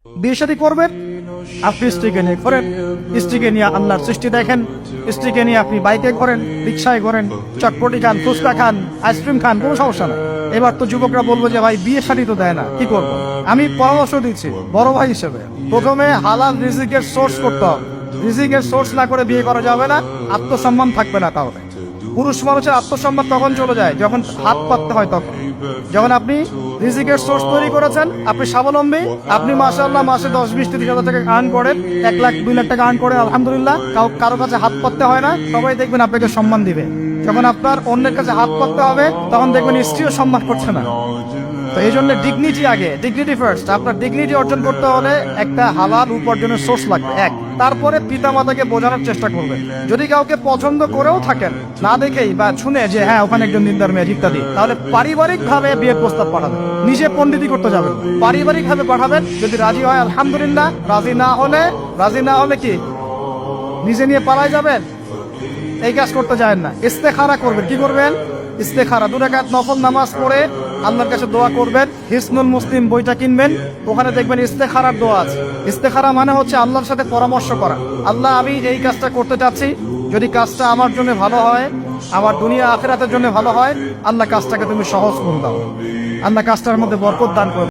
বিয়ে শাদী করবেন, আপনি স্ত্রীকে নিয়ে করেন, স্ত্রীকে নিয়ে আল্লাহর সৃষ্টি দেখেন, স্ত্রীকে নিয়ে আপনি বাইকে করেন, রিক্সায় করেন, চটপটি খান, ফুচকা খান, আইসক্রিম খান, কোনো সমস্যা নাই। এবার তো যুবকরা বলবো যে ভাই বিয়ে শাদী তো দেয় না, কি করবো? আমি পরামর্শ দিচ্ছি বড় ভাই হিসেবে, প্রথমে হালাল রিজিকের সোর্স করতে হবে। রিজিকের সোর্স না করে বিয়ে করা যাবে না, আত্মসম্মান থাকবে না। তাহলে পুরুষ মানুষের আত্মসম্মান তখন চলে যায় যখন হাত পাততে হয়। তখন যখন আপনি রিজিকের সোর্স তৈরি করেছেন, আপনি স্বাবলম্বী, আপনি মাশাআল্লাহ মাসে 10-20-30 হাজার টাকা আর্ন করেন, 1 লাখ 2 লাখ টাকা আর্ন করেন, আলহামদুলিল্লাহ, কারো কাছে হাত পাততে হয় না, সবাই দেখবেন আপনাকে সম্মান দিবে। যখন আপনার অন্যের কাছে হাত পাততে হবে, তখন দেখবেন স্ত্রীও সম্মান করছে না। তো এই জন্য ডিগনিটি আগে, ডিগনিটি ফার্স্ট। আপনার ডিগনিটি অর্জন করতে হলে একটা হালাল উপার্জনের সোর্স লাগবে, এক। তারপরে পিতা মাতাকে বোঝানোর চেষ্টা করবেন। যদি কাউকে পছন্দ করেও থাকেন, না দেখেই বা শুনে যে হ্যাঁ ওখানে একজন দিনদার মেয়ে ইত্যাদি, তাহলে পারিবারিক ভাবে বিয়ের প্রস্তাব পাঠাবেন, নিজে পণ্ডিতি করতে যাবেন, পারিবারিক ভাবে পাঠাবেন। যদি রাজি হয় আলহামদুলিল্লাহ, রাজি না হলে কি নিজে নিয়ে পালায় যাবেন? এই কাজ করতে যায় না। ইস্তেখারা করবেন। কি করবেন? ইস্তেখারা। 2 রাকাত নফল নামাজ পড়ে আল্লাহর কাছে দোয়া করবেন। হিসনুল মুসলিম বইটা কিনবেন, ওখানে দেখবেন ইস্তেখারার দোয়া আছে। ইস্তেখারা মানে হচ্ছে আল্লাহর সাথে পরামর্শ করা। আল্লাহ, আমি এই কাজটা করতে চাচ্ছি, যদি কাজটা আমার জন্য ভালো হয়, আমার দুনিয়া আখিরাতের জন্য ভালো হয়, আল্লাহ কাজটাকে তুমি সহজ করে দাও, আল্লাহ কাজটার মধ্যে বরকত দান করো।